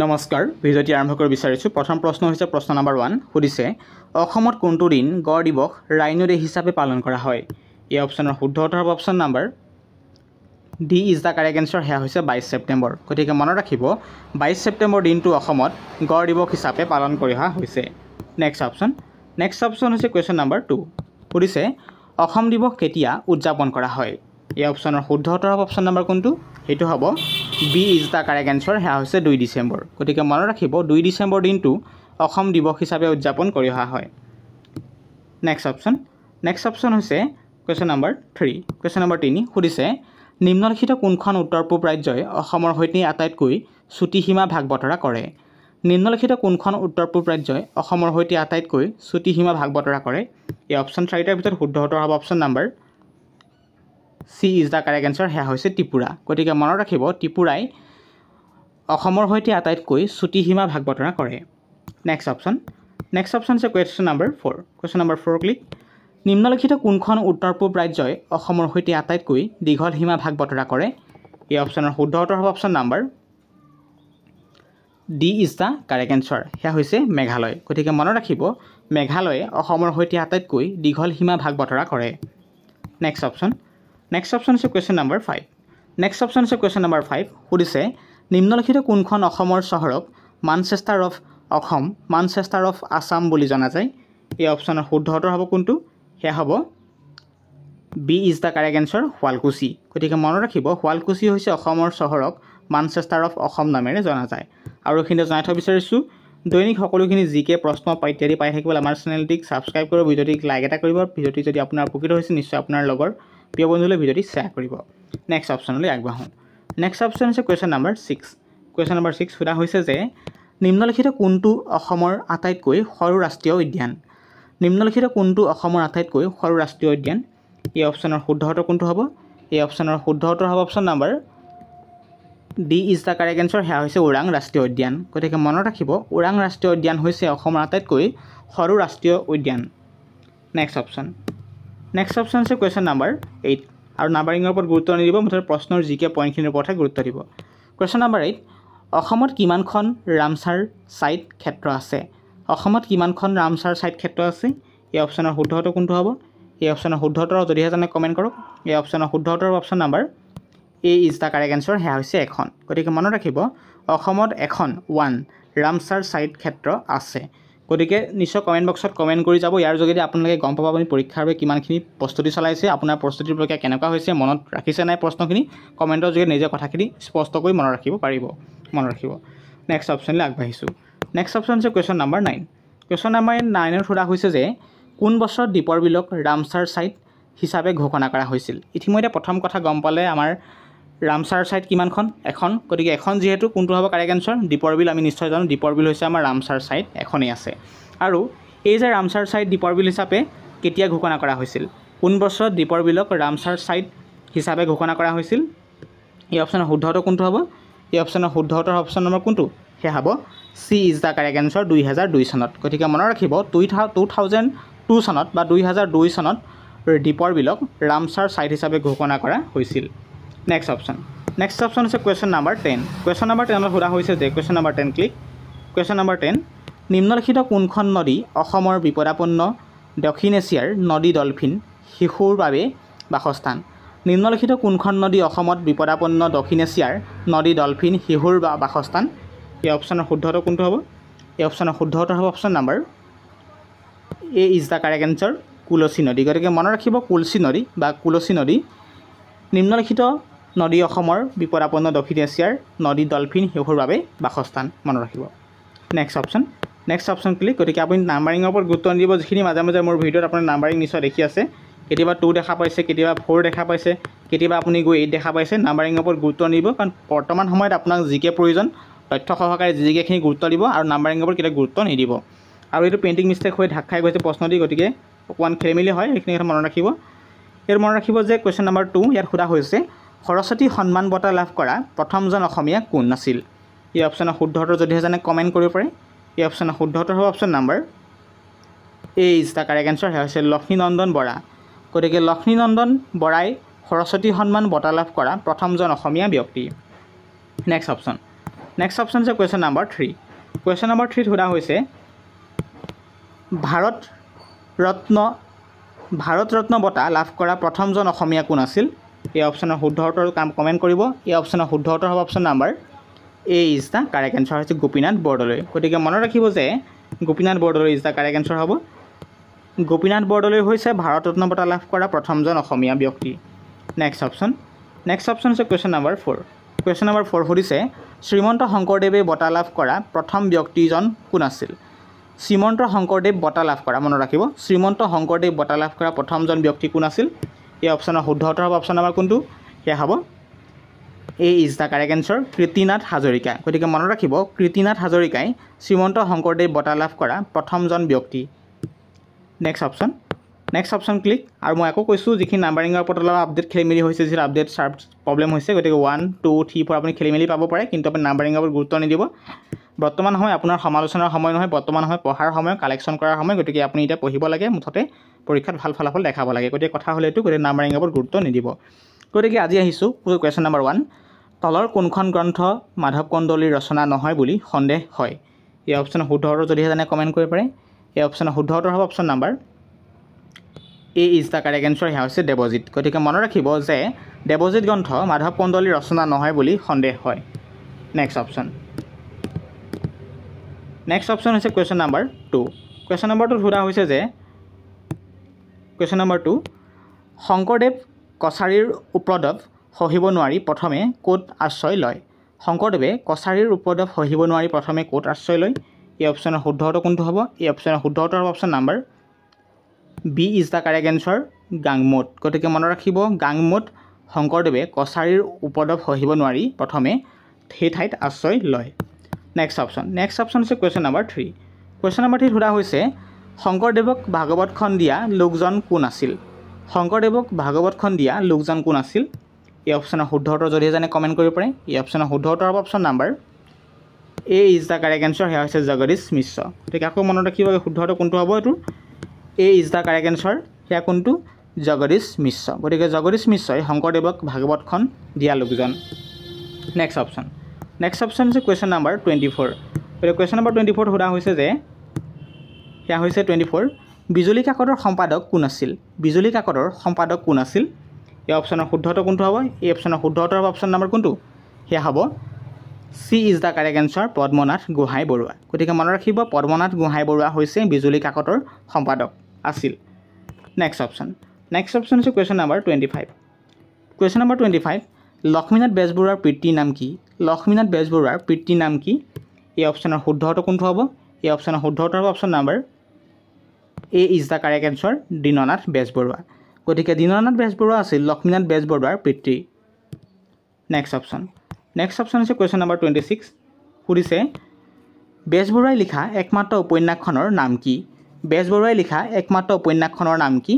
নমস্কাৰ ভিডিঅ'টি আৰম্ভ কৰিব বিচাৰিছোঁ প্ৰথম প্ৰশ্ন হৈছে প্ৰশ্ন নম্বৰ 1 সুধিছে অসমত কোনটো দিন গড় দিৱস ৰাইনো ডে হিচাপে পালন কৰা হয় এই অপচনৰ শুদ্ধ উত্তৰ হ'ব option number D is the correct answer হেয়া হৈছে 22 ছেপ্টেম্বৰ গতিকে মনত ৰাখিব 22 ছেপ্টেম্বৰ দিনটো অসমত গড় দিৱস হিচাপে পালন কৰা হৈছে নেক্সট অপচন হৈছে কোৱেশ্চন নম্বৰ 2 সুধিছে অসম দিৱস কেতিয়া উদযাপন কৰা হয় এই অপচনৰ শুদ্ধ উত্তৰ হ'ব অপচন নম্বৰ কোনটো হেতু হ'ব B is the correct answer হেয়া হৈছে 2 ডিসেম্বৰ গতিকে মনত ৰাখিব 2 ডিসেম্বৰ দিনটো অসম দিৱস হিচাপে উদযাপন কৰা হয় নেক্সট অপচন হৈছে কোৱেশ্চন নম্বৰ 3 সুধিছে নিম্নলিখিত কোনখন উত্তৰ পূব ৰাজ্যই অসমৰ সৈতে আটাইতকৈ ছুটি সীমা ভাগ বতৰা কৰে নিম্নলিখিত কোনখন উত্তৰ পূব ৰাজ্যই অসমৰ সৈতে আটাইতকৈ ছুটি সীমা ভাগ বতৰা কৰে এই অপচন 4টাৰ ভিতৰত শুদ্ধ উত্তৰ হ'ব option number C is the correct answer হেয়া হৈছে ত্ৰিপুৰা গতিকে মনত ৰাখিব ত্ৰিপুৰাই অসমৰ সৈতে আটাইতকৈ ছুটি সীমা ভাগ বতৰা কৰে নেক্সট অপচন হৈছে কোৱেশ্চন নম্বৰ 4 ক্লিক নিম্নলিখিত কোনখন উত্তৰ পূব ৰাজ্যই অসমৰ সৈতে আটাইতকৈ দীঘল সীমা ভাগ বতৰা কৰে এই অপচনৰ শুদ্ধ উত্তৰ হ'ব option number D is the correct answer হেয়া হৈছে মেঘালয় গতিকে মনত ৰাখিব মেঘালয়ে অসমৰ সৈতে আটাইতকৈ দীঘল সীমা ভাগ বতৰা কৰে নেক্সট অপচন হৈছে কোৱেশ্চন নম্বৰ 5 সুধিছে নিম্নলিখিত কোনখন অসমৰ চহৰক মানচেষ্টাৰ অফ আসাম বুলি জনা যায় এই অপচনৰ শুদ্ধ উত্তৰ হ'ব কোনটো হেয়া হ'ব B is the correct answer Sualkuchi গতিকে মনত ৰাখিব শুৱালকুছি হৈছে অসমৰ চহৰক মানচেষ্টাৰ অফ অসম নামেৰে জনা যায় আৰু এইখিনি জনাই থব বিচাৰিছোঁ দৈনিক সকলোখিনি জিকে প্ৰশ্ন ইত্যাদি পাই থাকিবলৈ আমাৰ চেনেলটিক ছাবস্ক্ৰাইব কৰিব ভিডিঅ'টিক লাইক এটা কৰিব ভিডিঅ'টি যদি আপোনাৰ উপকৃত হৈছে নিশ্চয় আপোনাৰ লগৰ প্ৰিয় বন্ধুলৈ ভিডিঅ'টি শ্বেয়াৰ কৰিব নেক্সট অপচনলৈ আগবাঢ়োঁ নেক্সট অপচন হৈছে কুৱেশ্চন নম্বৰ 6 সোধা হৈছে যে নিম্নলিখিত কোনটো অসমৰ আটাইতকৈ সৰু ৰাষ্ট্ৰীয় উদ্যান এই অপচনৰ শুদ্ধ উত্তৰ কোনটো হ'ব এই অপচনৰ শুদ্ধ উত্তৰ হ'ব option number D is the correct answer হেয়া হৈছে ওৰাং ৰাষ্ট্ৰীয় উদ্যান গতিকে মনত ৰাখিব ওৰাং ৰাষ্ট্ৰীয় উদ্যান হৈছে অসমৰ আটাইতকৈ সৰু ৰাষ্ট্ৰীয় উদ্যান নেক্সট অপচন হৈছে কুৱেশ্চন নম্বৰ 8 আৰু নাম্বাৰিঙৰ ওপৰত গুৰুত্ব নিদিব মুঠতে প্ৰশ্নৰ জিকে পইণ্টখিনিৰ ওপৰতহে গুৰুত্ব দিব কুৱেশ্চন নম্বৰ 8 অসমত কিমানখন ৰামচাৰ ছাইট ক্ষেত্ৰ আছে এই অপচনৰ শুদ্ধ উত্তৰ কোনটো হ'ব এই অপচনৰ শুদ্ধ উত্তৰ যদিহে জানে কমেণ্ট কৰক এই অপচনৰ শুদ্ধ উত্তৰ option number A is the correct answer হেয়া হৈছে এখন গতিকে মনত ৰাখিব অসমত এখন ৰামচাৰ ছাইট ক্ষেত্ৰ আছে গতিকে নিশ্চয় কমেণ্ট বক্সত কমেণ্ট কৰি যাব ইয়াৰ যোগেদি আপোনালোকে গম পাব আপুনি পৰীক্ষাৰ বাবে কিমানখিনি প্ৰস্তুতি চলাইছে আপোনাৰ প্ৰস্তুতিৰ প্ৰক্ৰিয়া কেনেকুৱা হৈছে মনত ৰাখিছে নাই প্ৰশ্নখিনি কমেণ্টৰ যোগেদি নিজে কথাখিনি স্পষ্টকৈ মনত ৰাখিব নেক্সট অপচনলৈ আগবাঢ়িছোঁ নেক্সট অপচন হৈছে কুৱেশ্চন নম্বৰ 9 সোধা হৈছে যে কোন বছৰত দীপৰ বিলক ৰামচাৰ ছাইট হিচাপে ঘোষণা কৰা হৈছিল ইতিমধ্যে প্ৰথম কথা গম পালে আমাৰ ৰামচাৰ ছাইট কিমানখন এখন গতিকে এখন যিহেতু কোনটো হ'ব কাৰেক্ট এনসাৰ দীপৰ বিল আমি নিশ্চয় জানো দীপৰ বিল হৈছে আমাৰ ৰামচাৰ ছাইট এখনেই আছে আৰু এই যে ৰামচাৰ ছাইট দীপৰ বিল হিচাপে কেতিয়া ঘোষণা কৰা হৈছিল কোন বছৰত দীপৰ বিলক ৰামচাৰ ছাইট হিচাপে ঘোষণা কৰা হৈছিল এই অপচনৰ শুদ্ধ উত্তৰ কোনটো হ'ব এই অপচনৰ শুদ্ধ উত্তৰ অপচন নম্বৰ কোনটো হেয়া হ'ব C is the correct answer 2002 চনত গতিকে মনত ৰাখিব 2002 চনত বা 2002 চনত দীপৰ বিলক ৰামচাৰ ছাইট হিচাপে ঘোষণা কৰা হৈছিল নেক্সট অপচন হৈছে কুৱেশ্চন নম্বৰ 10 সোধা হৈছে যে question number 10 click question number 10 নিম্নলিখিত কোনখন নদী অসমৰ বিপদাপন্ন দক্ষিণ এছিয়াৰ নদী ডলফিন শিশুৰ বাবে বাসস্থান নিম্নলিখিত কোনখন নদী অসমত বিপদাপন্ন দক্ষিণ এছিয়াৰ নদী ডলফিন শিশুৰ বাসস্থান এই অপচনৰ শুদ্ধ উত্তৰ কোনটো হ'ব এই অপচনৰ শুদ্ধ উত্তৰ হ'ব option number A is the correct answer Kulsi নদী গতিকে মনত ৰাখিব কুলচী নদী নিম্নলিখিত নদী অসমৰ বিপদাপন্ন দক্ষিণ এছিয়াৰ নদী ডলফিন শিশুৰ বাবে বাসস্থান মনত ৰাখিব নেক্সট অপচন ক্লিক গতিকে আপুনি নাম্বাৰিঙৰ ওপৰত গুৰুত্ব নিদিব যিখিনি মাজে মাজে মোৰ ভিডিঅ'ত আপোনাৰ নাম্বাৰিং নিশ্চয় দেখি আছে কেতিয়াবা 2 দেখা পাইছে কেতিয়াবা 4 দেখা পাইছে কেতিয়াবা আপুনি গৈ 8 দেখা পাইছে নাম্বাৰিঙৰ ওপৰত গুৰুত্ব নিদিব কাৰণ বৰ্তমান সময়ত আপোনাক জিকে প্ৰয়োজন তথ্য সহকাৰে জিকেখিনি গুৰুত্ব দিব আৰু নাম্বাৰিঙৰ ওপৰত কেতিয়াবা গুৰুত্ব নিদিব আৰু এইটো পেইণ্টিং মিষ্টেক হৈ ঢাক খাই গৈছে প্ৰশ্ন দি গতিকে অকণমান খেলিমেলি হয় সেইখিনি কথা মনত ৰাখিব যে কুৱেশ্চন নম্বৰ 2 ইয়াত সোধা হৈছে সৰস্বতী সন্মান বঁটা লাভ কৰা প্ৰথমজন অসমীয়া কোন আছিল এই অপচনৰ শুদ্ধ উত্তৰ যদিহে জানে কমেণ্ট কৰিব পাৰে এই অপচনৰ শুদ্ধ উত্তৰ হ'ব option number A is the correct answer হেয়া হৈছে লক্ষ্মীনন্দন বৰা গতিকে লক্ষ্মীনন্দন বৰাই সৰস্বতী সন্মান বঁটা লাভ কৰা প্ৰথমজন অসমীয়া ব্যক্তি নেক্সট নেক্সট অপশ্যন হৈছে কুৱেশ্যন নম্বৰ 3 কুৱেশ্যন নম্বৰ 3 সোধা হৈছে ভাৰত ৰত্ন বঁটা লাভ কৰা প্ৰথমজন অসমীয়া কোন আছিল এই অপশ্যনৰ শুদ্ধ উত্তৰ কমেণ্ট কৰিব এই অপশ্যনৰ শুদ্ধ উত্তৰ হ'ব option number A is the correct answer হৈছে গোপীনাথ বৰদলৈ গতিকে মনত ৰাখিব যে Gopinath Bordoloi is the correct answer হ'ব গোপীনাথ বৰদলৈ হৈছে ভাৰত ৰত্ন বঁটা লাভ কৰা প্ৰথমজন অসমীয়া ব্যক্তি নেক্সট অপশ্যন হৈছে কুৱেশ্যন নম্বৰ 4 কুৱেশ্যন নম্বৰ 4 সুধিছে শ্ৰীমন্ত শংকৰদেৱে বঁটা লাভ কৰা প্ৰথম ব্যক্তিজন কোন আছিল শ্ৰীমন্ত শংকৰদেৱ বঁটা লাভ কৰা মনত ৰাখিব শ্ৰীমন্ত শংকৰদেৱ বঁটা লাভ কৰা প্ৰথমজন ব্যক্তি কোন আছিল এই অপশ্যনৰ শুদ্ধ উত্তৰ হ'ব অপশ্যন নম্বৰ কোনটো সেয়া হ'ব A is the correct answer Kritinath Hazarika গতিকে মনত ৰাখিব কৃতিনাথ হাজৰিকাই শ্ৰীমন্ত শংকৰদেৱ বঁটা লাভ কৰা প্ৰথমজন ব্যক্তি নেক্সট অপশ্যন ক্লিক আৰু মই আকৌ কৈছোঁ যিখিনি নাম্বাৰিঙৰ ওপৰত অলপ আপডেট খেলিমেলি হৈছে যিটো আপডেট চাৰ্ভ প্ৰব্লেম হৈছে গতিকে 1 2 3 4 আপুনি খেলিমেলি পাব পাৰে কিন্তু আপুনি নাম্বাৰিঙৰ ওপৰত গুৰুত্ব নিদিব বৰ্তমান সময় আপোনাৰ সমালোচনাৰ সময় নহয় বৰ্তমান সময় পঢ়াৰ সময় কালেকশ্যন কৰাৰ সময় গতিকে আপুনি এতিয়া পঢ়িব লাগে মুঠতে পৰীক্ষাত ভাল ফলাফল দেখাব লাগে গতিকে কথা হ'ল এইটো গতিকে নাম্বাৰিঙৰ ওপৰত গুৰুত্ব নিদিব গতিকে আজি আহিছোঁ কুৱেশ্যন নম্বৰ 1 তলৰ কোনখন গ্ৰন্থ মাধৱ কন্দলীৰ ৰচনা নহয় বুলি সন্দেহ হয় এই অপশ্যনৰ শুদ্ধ উত্তৰ যদিহে জানে কমেণ্ট কৰিব পাৰে এই অপশ্যনৰ শুদ্ধ উত্তৰ হ'ব option number A is the correct answer সেয়া হৈছে দেৱজিৎ গতিকে মনত ৰাখিব যে দেৱজিৎ গ্ৰন্থ মাধৱ কন্দলীৰ ৰচনা নহয় বুলি সন্দেহ হয় নেক্সট অপশ্যন হৈছে কুৱেশ্যন নম্বৰ 2 কুৱেশ্যন নম্বৰ 2 সোধা হৈছে যে কুৱেশ্যন নম্বৰ 2 শংকৰদেৱ কছাৰীৰ উপদ্ৰৱ সহিব নোৱাৰি প্ৰথমে ক'ত আশ্ৰয় লয় শংকৰদেৱে কছাৰীৰ উপদ্ৰৱ সহিব নোৱাৰি প্ৰথমে ক'ত আশ্ৰয় লয় এই অপশ্যনৰ শুদ্ধ উত্তৰ কোনটো হ'ব এই অপশ্যনৰ শুদ্ধ উত্তৰ হ'ব option number B is the correct answer গাংমত গতিকে মনত ৰাখিব গাংমত শংকৰদেৱে কছাৰীৰ উপদ্ৰৱ সহিব নোৱাৰি প্ৰথমে সেই ঠাইত আশ্ৰয় লয় নেক্সট অপশ্যন হৈছে কুৱেশ্যন নম্বৰ 3 কুৱেশ্যন নম্বৰ 3 সোধা হৈছে শংকৰদেৱক ভাগৱতখন দিয়া লোকজন কোন আছিল শংকৰদেৱক ভাগৱতখন দিয়া লোকজন কোন আছিল এই অপশ্যনৰ শুদ্ধ উত্তৰ যদিহে জানে কমেণ্ট কৰিব পাৰে এই অপশ্যনৰ শুদ্ধ উত্তৰ হ'ব option number A is the correct answer সেয়া হৈছে জগদীশ মিশ্ৰ গতিকে আকৌ মনত ৰাখিব শুদ্ধ উত্তৰ কোনটো হ'ব এইটো এ ইজ দ্য কাৰেক্ট এনচাৰ সেয়া কোনটো জগদীশ মিশ্ৰ গতিকে জগদীশ মিশ্ৰই শংকৰদেৱক ভাগৱতখন দিয়া লোকজন নেক্সট অপশ্যন হৈছে কুৱেশ্যন নম্বৰ 24 গতিকে কুৱেশ্যন নম্বৰ 24 সোধা হৈছে যে সেয়া হৈছে 24 বিজুলী কাকতৰ সম্পাদক কোন আছিল বিজুলী কাকতৰ সম্পাদক কোন আছিল এই অপশ্যনৰ শুদ্ধ উত্তৰ কোনটো হ'ব এই অপশ্যনৰ শুদ্ধ উত্তৰ হ'ব অপশ্যন নম্বৰ কোনটো সেয়া হ'ব C is the correct answer Padmanath Gohain Baruah গতিকে মনত ৰাখিব পদ্মনাথ গোহাঁই বৰুৱা হৈছে বিজুলী কাকতৰ সম্পাদক আছিল নেক্সট অপশ্যন হৈছে question number 25 question number 25 Lakshminath বেজবৰুৱাৰ পিতৃৰ নাম কি লক্ষ্মীনাথ বেজবৰুৱাৰ পিতৃৰ নাম কি এই অপশ্যনৰ শুদ্ধ উত্তৰ কোনটো হ'ব এই অপশ্যনৰ শুদ্ধ উত্তৰ হ'ব option number A is the correct answer Dinanath Bezbaruah গতিকে দীননাথ বেজবৰুৱা আছিল লক্ষ্মীনাথ বেজবৰুৱাৰ পিতৃ নেক্সট অপশ্যন হৈছে কুৱেশ্যন নম্বৰ 26 সুধিছে বেজবৰুৱাই লিখা একমাত্ৰ উপন্যাসখনৰ নাম কি বেজবৰুৱাই লিখা একমাত্ৰ উপন্যাসখনৰ নাম কি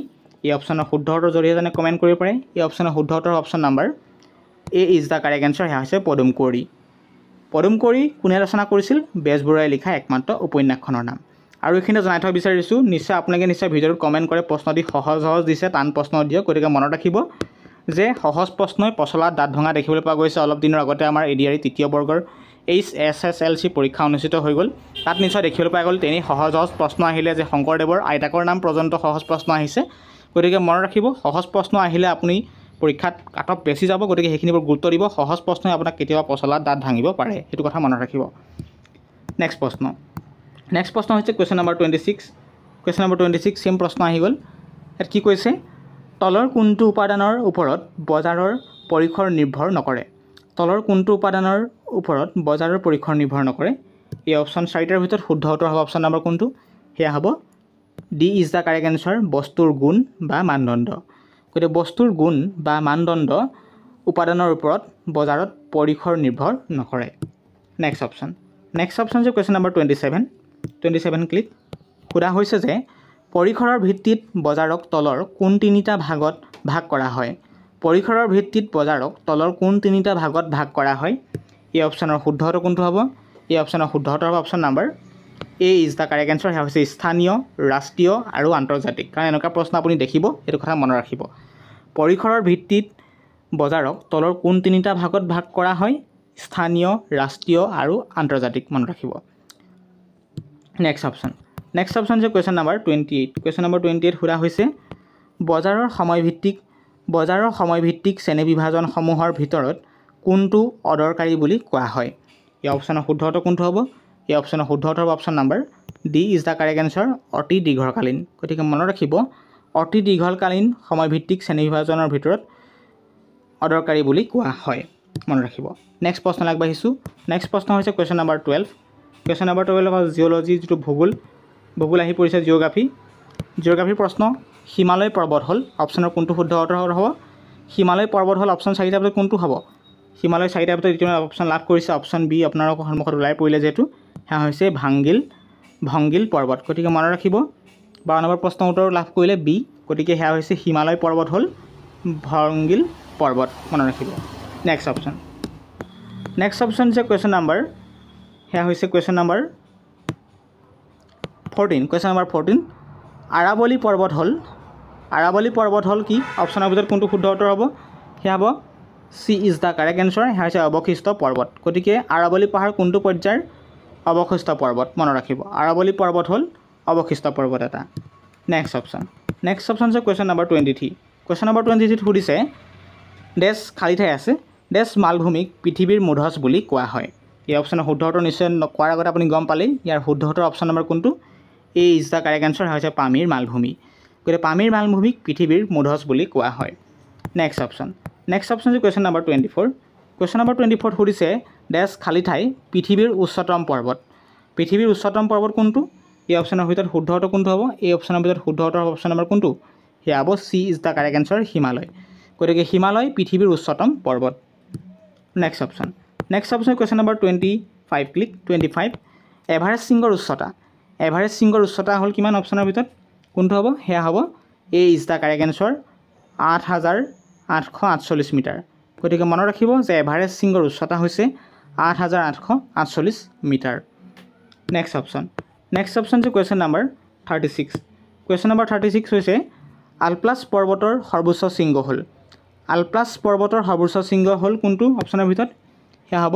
এই অপশ্যনৰ শুদ্ধ উত্তৰ যদিহে জানে কমেণ্ট কৰিব পাৰে এই অপশ্যনৰ শুদ্ধ উত্তৰ option number A is the correct answer সেয়া হৈছে পদুম কুঁৱৰী কোনে ৰচনা কৰিছিল বেজবৰুৱাই লিখা একমাত্ৰ উপন্যাসখনৰ নাম আৰু এইখিনি জনাই থব বিচাৰিছোঁ নিশ্চয় আপোনালোকে নিশ্চয় ভিডিঅ'ত কমেণ্ট কৰে প্ৰশ্ন দি সহজ দিছে টান প্ৰশ্ন দিয়ক গতিকে মনত ৰাখিব যে সহজ প্ৰশ্নই পচলাত দাঁত ভঙা দেখিবলৈ পোৱা গৈছে অলপ দিনৰ আগতে আমাৰ এডিআৰই তৃতীয় বৰ্গৰ HSSLC পৰীক্ষা অনুষ্ঠিত হৈ গ'ল তাত নিশ্চয় দেখিবলৈ পোৱা গ'ল তেনেই সহজ প্ৰশ্ন আহিলে যে শংকৰদেৱৰ আইতাকৰ নাম পৰ্যন্ত সহজ প্ৰশ্ন আহিছে গতিকে মনত ৰাখিব সহজ প্ৰশ্ন আহিলে আপুনি পৰীক্ষাত কাটঅফ বেছি যাব গতিকে সেইখিনিবোৰ গুৰুত্ব দিব সহজ প্ৰশ্নই আপোনাক কেতিয়াবা পচলাত দাঁত ভাঙিব পাৰে সেইটো কথা মনত ৰাখিব নেক্সট প্ৰশ্ন হৈছে কুৱেশ্যন নম্বৰ 26 সেম প্ৰশ্ন আহি গ'ল ইয়াত কি কৈছে তলৰ কোনটো উপাদানৰ ওপৰত বজাৰৰ পৰিসৰ নিৰ্ভৰ নকৰে তলৰ কোনটো উপাদানৰ ওপৰত বজাৰৰ পৰিসৰ নিৰ্ভৰ নকৰে এই অপশ্যন 4টাৰ ভিতৰত শুদ্ধ উত্তৰ হ'ব অপশ্যন নম্বৰ কোনটো সেয়া হ'ব D is the correct answer বস্তুৰ গুণ বা মানদণ্ড গতিকে বস্তুৰ গুণ বা মানদণ্ড উপাদানৰ ওপৰত বজাৰত পৰিসৰ নিৰ্ভৰ নকৰে নেক্সট অপশ্যন হৈছে কুৱেশ্যন নম্বৰ 27 ক্লিক সোধা হৈছে যে পৰিসৰৰ ভিত্তিত বজাৰক তলৰ কোন তিনিটা ভাগত ভাগ কৰা হয় পৰিসৰৰ ভিত্তিত বজাৰক তলৰ কোন তিনিটা ভাগত ভাগ কৰা হয় এই অপশ্যনৰ শুদ্ধ উত্তৰ কোনটো হ'ব এই অপশ্যনৰ শুদ্ধ উত্তৰ হ'ব option number A is the correct answer সেয়া হৈছে স্থানীয় ৰাষ্ট্ৰীয় আৰু আন্তৰ্জাতিক কাৰণ এনেকুৱা প্ৰশ্ন আপুনি দেখিব এইটো কথা মনত ৰাখিব পৰিসৰৰ ভিত্তিত বজাৰক তলৰ কোন তিনিটা ভাগত ভাগ কৰা হয় স্থানীয় ৰাষ্ট্ৰীয় আৰু আন্তৰ্জাতিক মনত ৰাখিব নেক্সট অপশ্যন যে কুৱেশ্যন নম্বৰ 28 কুৱেশ্যন নম্বৰ 28 সোধা হৈছে বজাৰৰ সময়ভিত্তিক শ্ৰেণী বিভাজনসমূহৰ ভিতৰত কোনটো অদৰকাৰী বুলি কোৱা হয় এই অপশ্যনৰ শুদ্ধ উত্তৰ কোনটো হ'ব এই অপশ্যনৰ শুদ্ধ উত্তৰ হ'ব option number D is the correct answer অতি দীৰ্ঘকালীন গতিকে মনত ৰাখিব অতি দীৰ্ঘকালীন সময়ভিত্তিক শ্ৰেণী বিভাজনৰ ভিতৰত অদৰকাৰী বুলি কোৱা হয় মনত ৰাখিব নেক্সট প্ৰশ্ন আগবাঢ়িছোঁ নেক্সট প্ৰশ্ন হৈছে কুৱেশ্যন নম্বৰ 12 কুৱেশ্যন নম্বৰ 12 হ'ল জিঅ'লজি যিটো ভূগোল আহি পৰিছে জিঅ'গ্ৰাফিৰ প্ৰশ্ন হিমালয় পৰ্বত হ'ল অপশ্যনৰ কোনটো শুদ্ধ উত্তৰ হ'ব হিমালয় পৰ্বত হ'ল অপশ্যন 4টা ভিতৰত কোনটো হ'ব হিমালয় 4টা ভিতৰত দ্বিতীয় অপশ্যন লাভ কৰিছে অপশ্যন বি আপোনালোকৰ সন্মুখত ওলাই পৰিলে যেহেতু সেয়া হৈছে ভংগিল পৰ্বত গতিকে মনত ৰাখিব 12 নম্বৰ প্ৰশ্ন উত্তৰ লাভ কৰিলে বি গতিকে সেয়া হৈছে হিমালয় পৰ্বত হ'ল ভংগিল পৰ্বত মনত ৰাখিব নেক্সট অপশ্যন যে কুৱেশ্যন নম্বৰ সেয়া হৈছে question number 14 question number 14 Aravalli পৰ্বত হ'ল কি অপশ্যনৰ ভিতৰত কোনটো শুদ্ধ উত্তৰ হ'ব সেয়া হ'ব C is the correct answer সেয়া হৈছে অৱশিষ্ট পৰ্বত গতিকে আৰাৱলী পাহাৰ কোনটো পৰ্যায়ৰ অৱশিষ্ট পৰ্বত মনত ৰাখিব আৰাৱলী পৰ্বত হ'ল অৱশিষ্ট পৰ্বত এটা নেক্সট অপশ্যন যে কুৱেশ্যন নম্বৰ 23 কুৱেশ্যন নম্বৰ 23 সুধিছে দেশ খালী ঠাই আছে দেশ মালভূমিক পৃথিৱীৰ মূধচ বুলি কোৱা হয় এই অপশ্যনৰ শুদ্ধ উত্তৰ নিশ্চয় কোৱাৰ আগতে আপুনি গম পালেই ইয়াৰ শুদ্ধ উত্তৰ অপশ্যন নম্বৰ কোনটো এ ইজ দ্য কাৰেক্ট এনচাৰ হৈছে পামিৰ মালভূমি গতিকে পামিৰ মালভূমিক পৃথিৱীৰ মূধচ বুলি কোৱা হয় নেক্সট অপশ্যন যে কুৱেশ্যন নম্বৰ 24 কুৱেশ্যন নম্বৰ 24 সুধিছে দেশ খালী ঠাই পৃথিৱীৰ উচ্চতম পৰ্বত কোনটো এই অপশ্যনৰ ভিতৰত শুদ্ধ উত্তৰ কোনটো হ'ব এই অপশ্যনৰ ভিতৰত শুদ্ধ উত্তৰ হ'ব অপশ্যন নম্বৰ কোনটো সেয়া হ'ব C is the correct answer Himalaya গতিকে হিমালয় পৃথিৱীৰ উচ্চতম পৰ্বত next option question number 25 Everest শৃংগৰ উচ্চতা হ'ল কিমান অপশ্যনৰ ভিতৰত কোনটো হ'ব সেয়া হ'ব A is the correct answer 8,848 metre গতিকে মনত ৰাখিব যে এভাৰেষ্ট শৃংগৰ উচ্চতা হৈছে 8,848 মিটাৰ নেক্সট অপশ্যন যে কুৱেশ্যন নম্বৰ 36 হৈছে আলপ্লাছ পৰ্বতৰ সৰ্বোচ্চ শৃংগ হ'ল কোনটো অপশ্যনৰ ভিতৰত সেয়া হ'ব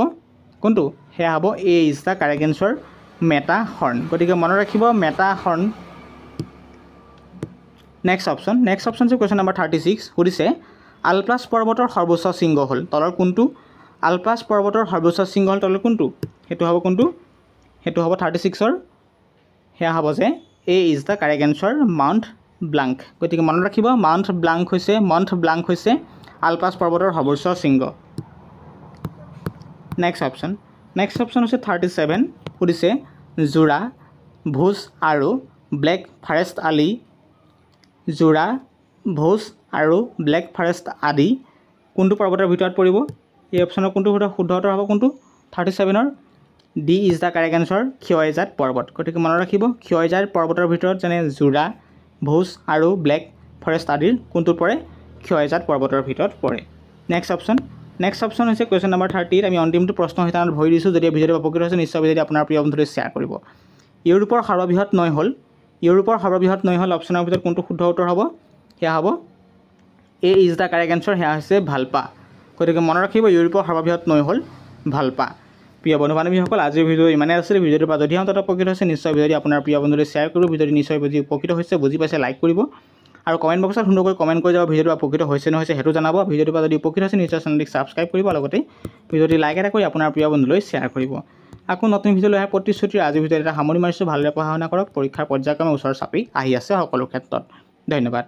কোনটো সেয়া হ'ব A is the correct answer মেটাহৰ্ণ গতিকে মনত ৰাখিব মেটাহৰ্ণ নেক্সট অপশ্যন যে কুৱেশ্যন নম্বৰ 36 সুধিছে আলপ্লাছ পৰ্বতৰ সৰ্বোচ্চ শৃংগ হ'ল তলৰ কোনটো আলপ্লাছ পৰ্বতৰ সৰ্বোচ্চ শৃংগ হ'ল তলৰ কোনটো সেইটো হ'ব 36ৰ সেয়া হ'ব যে A is the correct answer Mount Blanc গতিকে মনত ৰাখিব মাউণ্ট ব্লাংক হৈছে আলপ্লাছ পৰ্বতৰ সৰ্বোচ্চ শৃংগ নেক্সট অপশ্যন হৈছে 37 সুধিছে জোৰা ভোজ আৰু ব্লেক ফৰেষ্ট আদি কোনটো পৰ্বতৰ ভিতৰত পৰিব এই অপশ্যনৰ কোনটো শুদ্ধ উত্তৰ হ'ব কোনটো 37ৰ D is the correct answer ক্ষয়জাত পৰ্বত গতিকে মনত ৰাখিব ক্ষয়জাত পৰ্বতৰ ভিতৰত যেনে জোৰা ভোজ আৰু ব্লেক ফৰেষ্ট আদিৰ কোনটো পৰে ক্ষয়জাত পৰ্বতৰ ভিতৰত পৰে নেক্সট অপশ্যন হৈছে কুৱেশ্যন নম্বৰ 38 আমি অন্তিমটো প্ৰশ্ন হিতানত ভৰি দিছোঁ যদি ভিডিঅ'টো উপকৃত হৈছে নিশ্চয় ভিডিঅ'টো আপোনাৰ প্ৰিয় বন্ধুলৈ শ্বেয়াৰ কৰিব ইউৰোপৰ সৰ্ববৃহৎ নৈ হ'ল অপশ্যনৰ ভিতৰত কোনটো শুদ্ধ উত্তৰ হ'ব সেয়া হ'ব A is the correct answer সেয়া হৈছে ভালপা গতিকে মনত ৰাখিব ইউৰোপৰ সৰ্ববৃহৎ নৈ হ'ল ভালপা প্ৰিয় বন্ধু বান্ধৱীসকল আজিৰ ভিডিঅ' ইমানেই আছিল ভিডিঅ'টোৰ পৰা যদি অন্তত উপকৃত হৈছে নিশ্চয় ভিডিঅ'টো আপোনাৰ প্ৰিয় বন্ধুলৈ শ্বেয়াৰ কৰিব ভিডিঅ'টো নিশ্চয় উপকৃত হৈছে বুজি পাইছে লাইক কৰিব আৰু কমেণ্ট বক্সত সুন্দৰকৈ কমেণ্ট কৰি যাব ভিডিঅ'টো উপকৃত হৈছে নহৈছে সেইটো জনাব ভিডিঅ'টোৰ পৰা যদি উপকৃত হৈছে নিশ্চয় চেনেলটিক ছাবস্ক্ৰাইব কৰিব লগতে ভিডিঅ'টি লাইক এটা কৰি আপোনাৰ প্ৰিয় বন্ধুলৈ শ্বেয়াৰ কৰিব আকৌ নতুন ভিডিঅ' লৈ অহা প্ৰতিশ্ৰুতিৰ আজিৰ ভিডিঅ'ত এটা সামৰণি মাৰিছোঁ ভালদৰে পঢ়া শুনা কৰক পৰীক্ষাৰ পৰ্যায়ক্ৰমে ওচৰ চাপি আহি আছে সকলো ক্ষেত্ৰত ধন্যবাদ